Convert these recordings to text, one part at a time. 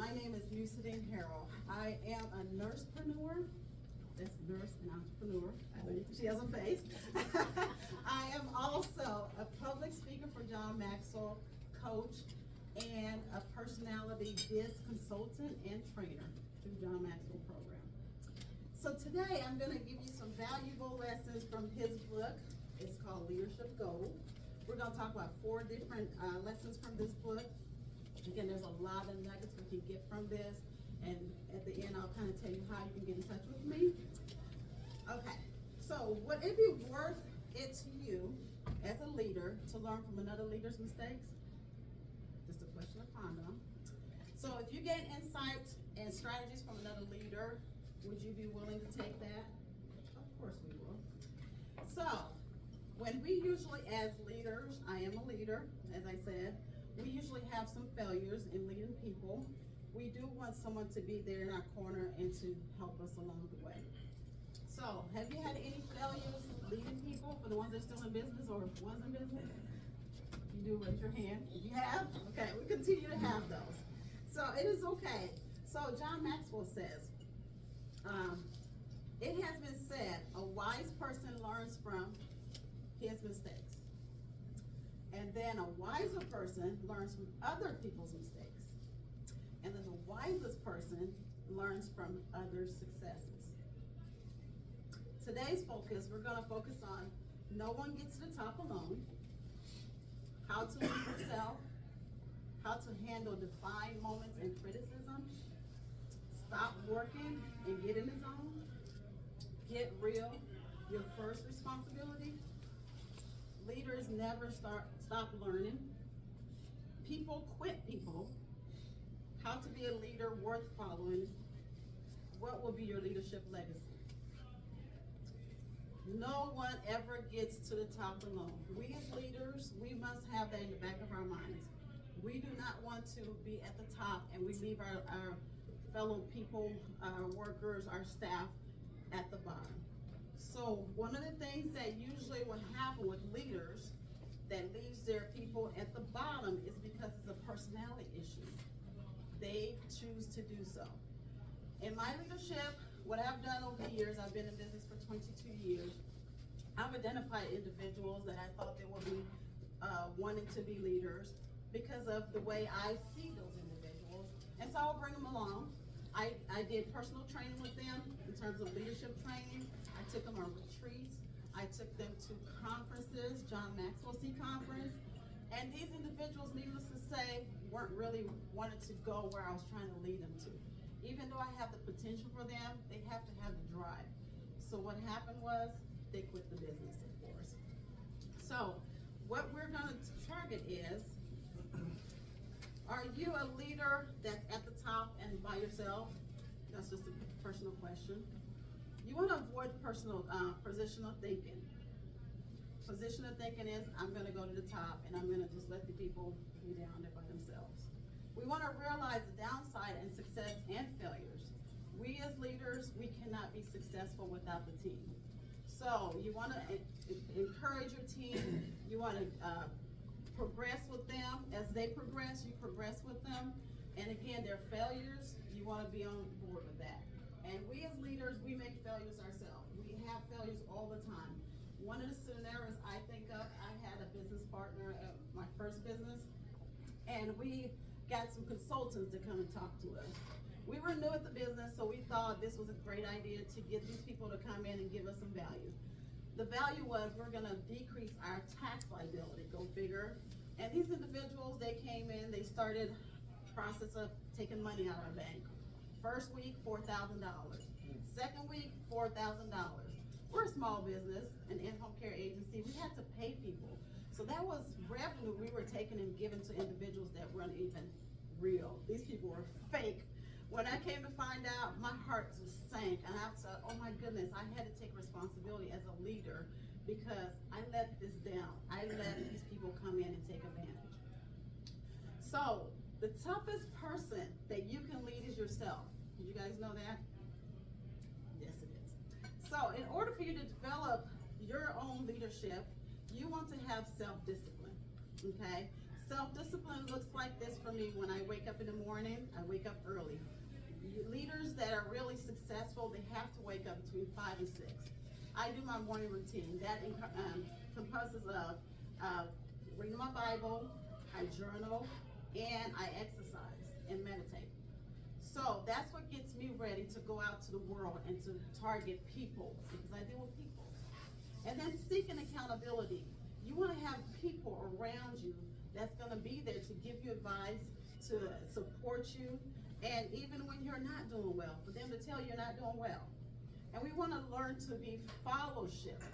My name is Musadine Harrell. I am a nursepreneur. That's nurse and entrepreneur. She has a face. I am also a public speaker for John Maxwell, coach, and a personality biz consultant and trainer through John Maxwell program. So today I'm going to give you some valuable lessons from his book. It's called Leadership Gold. We're going to talk about 4 different lessons from this book. Again, there's a lot of nuggets we can get from this, and at the end I'll kind of tell you how you can get in touch with me. Okay, so would it be worth it to you as a leader to learn from another leader's mistakes? Just a question to ponder on. So if you get insights and strategies from another leader, would you be willing to take that? Of course we will. So when we usually, as leaders, I am a leader, as I said, we usually have some failures in leading people. We do want someone to be there in our corner and to help us along the way. So, have you had any failures leading people, for the ones that are still in business or was in business? You do, raise your hand. If you have, okay, we continue to have those. So, it is okay. So, John Maxwell says, it has been said, a wise person learns from his mistakes. And then a wiser person learns from other people's mistakes. And then the wisest person learns from others' successes. Today's focus, we're going to focus on no one gets to the top alone, how to lead yourself, how to handle defined moments and criticism, stop working and get in the zone, get real, your first responsibility. Leaders never stop learning. People quit people. How to be a leader worth following. What will be your leadership legacy? No one ever gets to the top alone. We as leaders, we must have that in the back of our minds. We do not want to be at the top and we leave our fellow people, our workers, our staff at the bottom. So one of the things that usually will happen with leaders that leaves their people at the bottom is because it's a personality issue. They choose to do so. In my leadership, what I've done over the years, I've been in business for 22 years, I've identified individuals that I thought they would be wanting to be leaders because of the way I see those individuals. And so I'll bring them along. I did personal training with them in terms of leadership training. I took them on retreats. I took them to conferences, John Maxwell C conference. And these individuals, needless to say, weren't really wanting to go where I was trying to lead them to. Even though I have the potential for them, they have to have the drive. So what happened was they quit the business, of course. So what we're going to target is, are you a leader that's at the top and by yourself? That's just a personal question. You want to avoid positional thinking. Positional thinking is, I'm going to go to the top and I'm going to just let the people be down there by themselves. We want to realize the downside and success and failures. We as leaders, we cannot be successful without the team. So you want to encourage your team. You want to progress with them. As they progress, you progress with them. And again, their failures, you want to be on board with that. And we as leaders, we make failures ourselves. We have failures all the time. One of the scenarios I think of, I had a business partner at my first business, and we got some consultants to come and talk to us. We were new at the business, so we thought this was a great idea to get these people to come in and give us some value. The value was we're going to decrease our tax liability, go figure. And these individuals, they came in, they started process of taking money out of our bank. First week, $4,000. Second week, $4,000. We're a small business, an in-home care agency. We had to pay people. So that was revenue we were taking and giving to individuals that weren't even real. These people were fake. When I came to find out, my heart just sank, and I said, oh my goodness, I had to take responsibility as a leader because I let this down. I let these people come in and take advantage. So the toughest person that you can lead is yourself. Did you guys know that? Yes, it is. So in order for you to develop your own leadership, you want to have self-discipline, okay? Self-discipline looks like this for me when I wake up in the morning, I wake up early. Leaders that are really successful, they have to wake up between 5 and 6. I do my morning routine. That composes of reading my Bible, I journal, and I exercise and meditate. So that's what gets me ready to go out to the world and to target people, because I deal with people. And then seeking accountability. You want to have people around you that's going to be there to give you advice, to support you, and even when you're not doing well, for them to tell you you're not doing well. And we want to learn to be fellowships.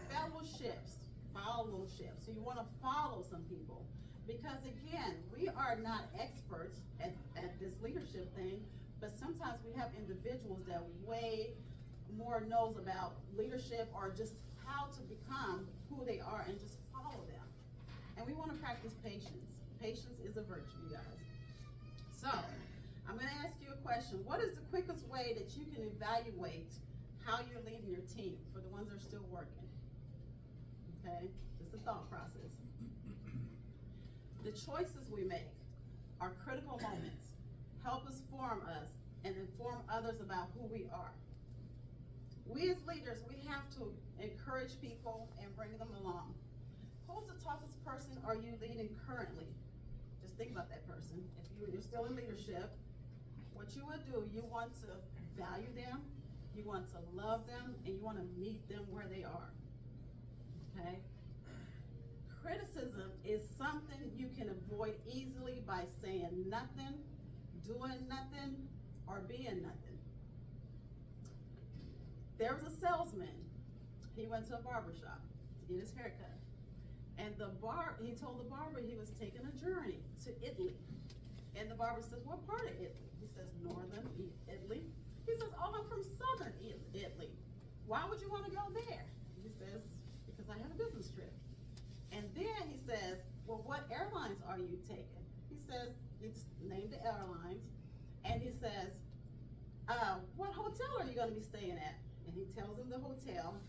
So you want to follow some people. Because again, we are not experts at this leadership thing, but sometimes we have individuals that way more knows about leadership or just how to become who they are and just follow them. And we want to practice patience. Patience is a virtue, you guys. So, I'm going to ask you a question. What is the quickest way that you can evaluate how you're leading your team for the ones that are still working? Okay, just a thought process. The choices we make are critical moments. Help us form us and inform others about who we are. We as leaders, we have to encourage people and bring them along. Who's the toughest person are you leading currently? Just think about that person. If you're still in leadership, what you would do, you want to value them, you want to love them, and you want to meet them where they are. Okay? Criticism is something you can avoid easily by saying nothing, doing nothing, or being nothing. There was a salesman. He went to a barber shop to get his hair cut. And he told the barber he was taking a journey to Italy. And the barber says, what part of Italy? He says, northern Italy. He says, oh, I'm from southern Italy. Why would you want to go there? He says, because I have a business trip. And then he says, well, what airlines are you taking? He says, it's named the airlines. And he says, what hotel are you going to be staying at? And he tells him the hotel.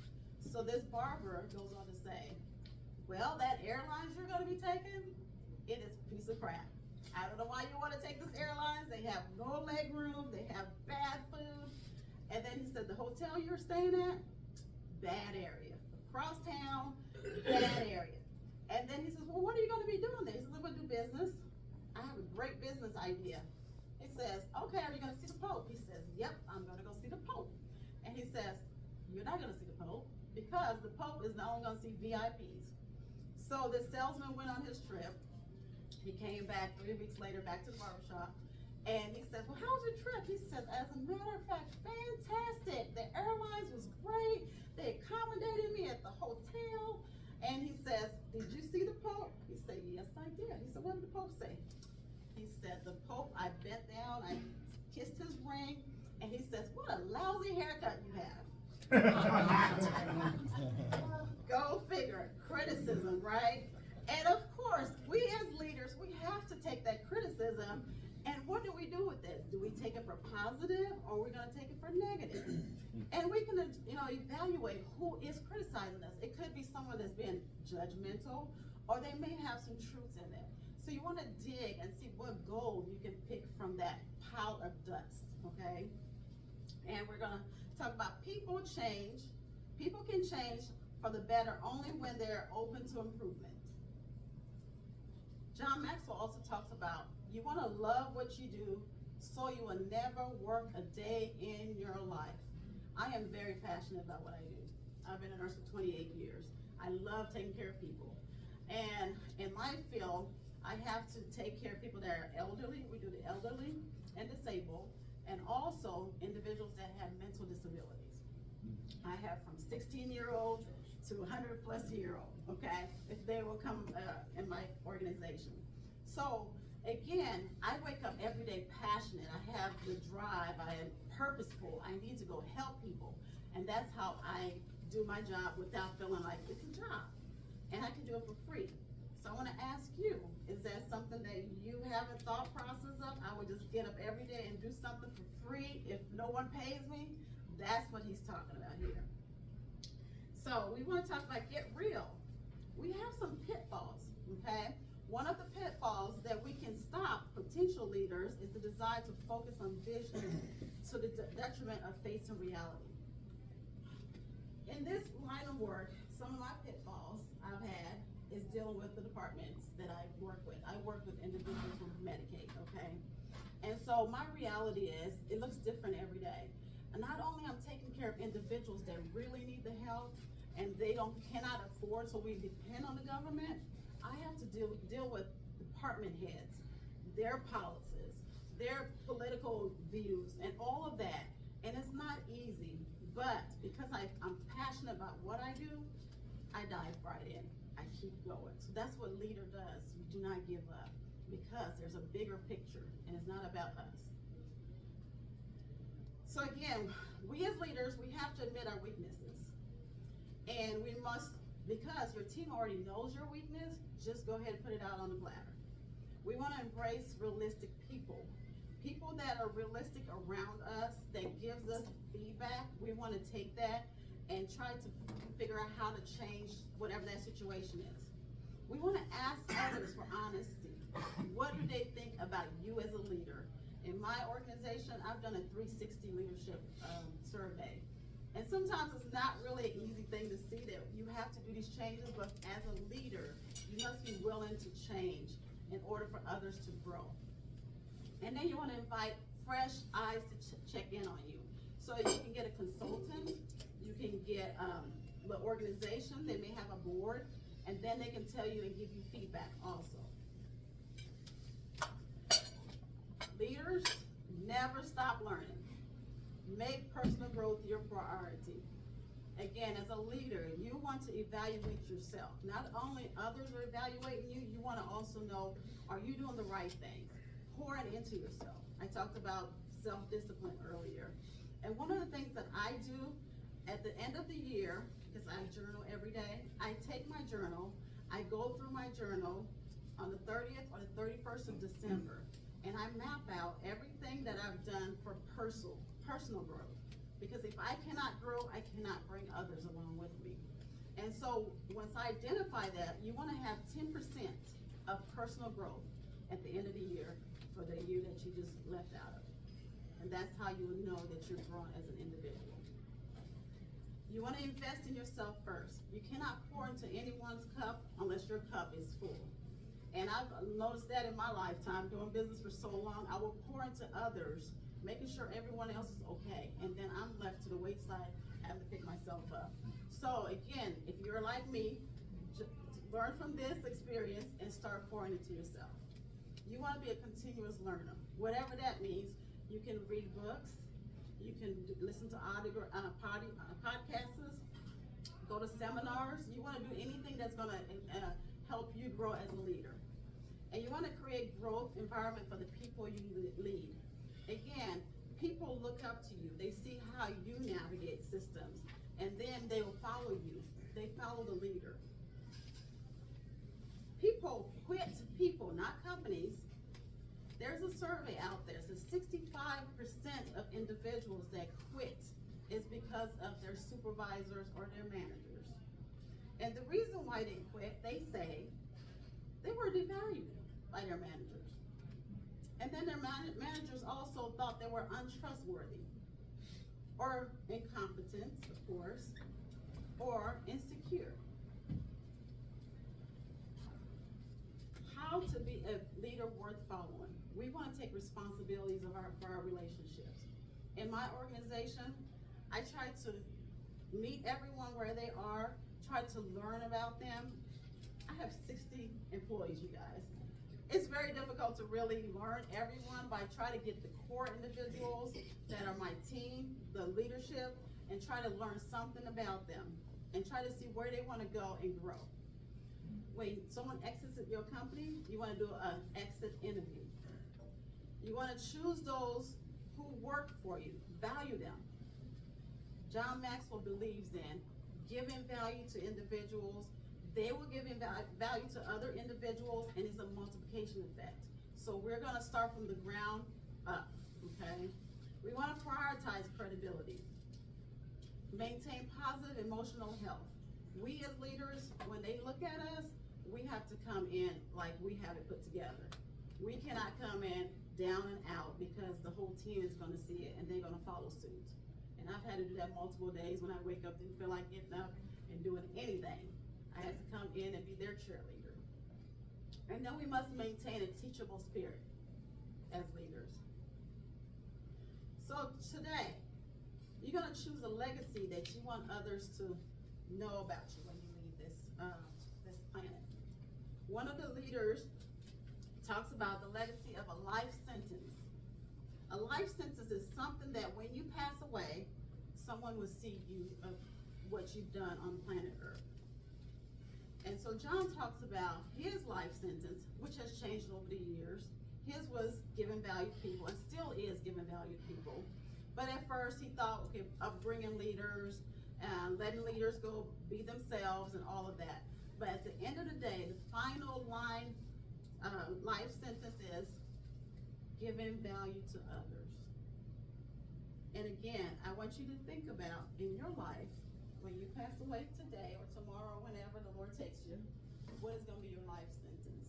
So this barber goes on to say, well, that airlines you're going to be taking, it is a piece of crap. I don't know why you want to take this airlines. They have no leg room. They have bad food. And then he said, the hotel you're staying at, bad area. Across town, bad area. And then he says, well, what are you going to be doing there? He says, I'm going to do business. I have a great business idea. He says, okay, are you going to see the Pope? He says, yep, I'm going to go see the Pope. And he says, you're not going to see the Pope because the Pope is not only going to see VIPs. So the salesman went on his trip. He came back 3 weeks later, back to the barbershop, and he said, well, how was your trip? He says, as a matter of fact, fantastic. The airlines was great. They accommodated me at the hotel. And he says, did you see the Pope? He said, yes, I did. He said, what did the Pope say? He said, the Pope, I bent down, I kissed his ring, and he says, what a lousy haircut you have. Go figure. Criticism, right? And of course, we as leaders, we have to take that criticism, and what do we do with it? Do we take it for positive, or are we going to take it for negative? And we can, evaluate who is criticizing us. It could be someone that's being judgmental, or they may have some truths in there. So you want to dig and see what gold you can pick from that pile of dust, okay? And we're going to talk about people change. People can change for the better only when they're open to improvement. John Maxwell also talks about you want to love what you do so you will never work a day in your life. I am very passionate about what I do. I've been a nurse for 28 years. I love taking care of people. And in my field, I have to take care of people that are elderly. We do the elderly and disabled, and also individuals that have mental disabilities. I have from 16-year-old to 100-plus-year-old, okay, if they will come in my organization. So again, I wake up every day passionate. I have the drive. I am purposeful. I need to go help people, and that's how I do my job without feeling like it's a job, and I can do it for free. So I want to ask you, is that something that you have a thought process of? I would just get up every day and do something for free if no one pays me? That's what he's talking about here. So we want to talk about get real. We have some pitfalls, okay? One of the pitfalls that we can stop potential designed to focus on vision to the detriment of facing reality. In this line of work, some of my pitfalls I've had is dealing with the departments that I work with. I work with individuals with Medicaid, okay? And so my reality is, it looks different every day. And not only I'm taking care of individuals that really need the help and they cannot afford, so we depend on the government, I have to deal with department heads, their policies, their political views, and all of that. And it's not easy, but because I'm passionate about what I do, I dive right in. I keep going. So that's what leader does. You do not give up, because there's a bigger picture and it's not about us. So again, we as leaders, we have to admit our weaknesses. And we must, because your team already knows your weakness, just go ahead and put it out on the platter. We want to embrace realistic people. People that are realistic around us, that gives us feedback. We want to take that and try to figure out how to change whatever that situation is. We want to ask others for honesty. What do they think about you as a leader? In my organization, I've done a 360 leadership survey. And sometimes it's not really an easy thing to see that you have to do these changes, but as a leader, you must be willing to change in order for others to grow. And then you want to invite fresh eyes to check in on you. So you can get a consultant, you can get the organization, they may have a board, and then they can tell you and give you feedback also. Leaders, never stop learning. Make personal growth your priority. Again, as a leader, you want to evaluate yourself. Not only others are evaluating you, you want to also know, are you doing the right things? Pour it into yourself. I talked about self-discipline earlier. And one of the things that I do at the end of the year, because I journal every day, I take my journal, I go through my journal on the 30th or the 31st of December, and I map out everything that I've done for personal growth. Because if I cannot grow, I cannot bring others along with me. And so once I identify that, you want to have 10% of personal growth at the end of the year for the year that you just left out of. And that's how you will know that you're growing as an individual. You want to invest in yourself first. You cannot pour into anyone's cup unless your cup is full. And I've noticed that in my lifetime, doing business for so long, I will pour into others, making sure everyone else is okay. And then I'm left to the wayside, having to pick myself up. So again, if you're like me, learn from this experience and start pouring into yourself. You want to be a continuous learner. Whatever that means, you can read books, you can listen to podcasts, go to seminars. You want to do anything that's going to help you grow as a leader. And you want to create growth environment for the people you lead. Again, people look up to you. They see how you navigate systems, and then they will follow you. They follow the leader. People quit to people, not companies. There's a survey out there that says 65% of individuals that quit is because of their supervisors or their managers. And the reason why they quit, they say, they were devalued by their managers. And then their managers also thought they were untrustworthy, or incompetent, of course, or insecure. How to be a leader worth following. We want to take responsibilities for our relationships. In my organization, I try to meet everyone where they are, try to learn about them. I have 60 employees, you guys. It's very difficult to really learn everyone, but I try to get the core individuals that are my team, the leadership, and try to learn something about them and try to see where they want to go and grow. When someone exits your company, you want to do an exit interview. You want to choose those who work for you, value them. John Maxwell believes in giving value to individuals. They will give value to other individuals, and it's a multiplication effect. So we're going to start from the ground up, okay? We want to prioritize credibility. Maintain positive emotional health. We as leaders, when they look at us, we have to come in like we have it put together. We cannot come in down and out because the whole team is gonna see it and they're gonna follow suit. And I've had to do that multiple days when I wake up and feel like getting up and doing anything. I had to come in and be their cheerleader. And then we must maintain a teachable spirit as leaders. So today, you're gonna choose a legacy that you want others to know about you when you leave this planet. One of the leaders talks about the legacy of a life sentence. A life sentence is something that when you pass away, someone will see you of what you've done on planet Earth. And so John talks about his life sentence, which has changed over the years. His was giving value to people and still is giving value to people. But at first he thought, okay, of bringing leaders and letting leaders go be themselves and all of that. But at the end of the day, the final line, life sentence is giving value to others. And again, I want you to think about in your life, when you pass away today or tomorrow, whenever the Lord takes you, what is going to be your life sentence?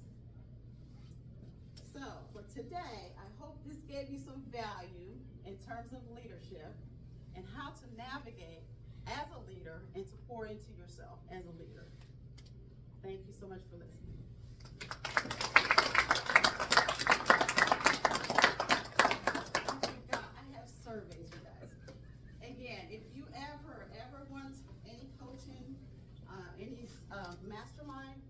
So for today, I hope this gave you some value in terms of leadership and how to navigate as a leader and to pour into yourself as a leader. Thank you so much for listening. I have surveys, you guys. Again, if you ever want any coaching, any mastermind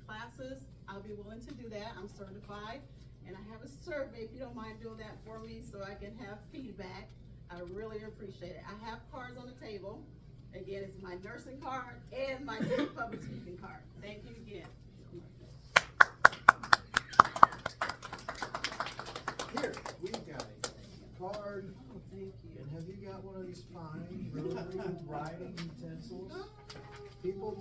classes, I'll be willing to do that. I'm certified. And I have a survey, if you don't mind doing that for me so I can have feedback. I really appreciate it. I have cards on the table. Again, it's my nursing card and my public speaking card. Thank you again. Here, we've got a card. Oh, thank you. And have you got one of these fine rotary writing utensils? People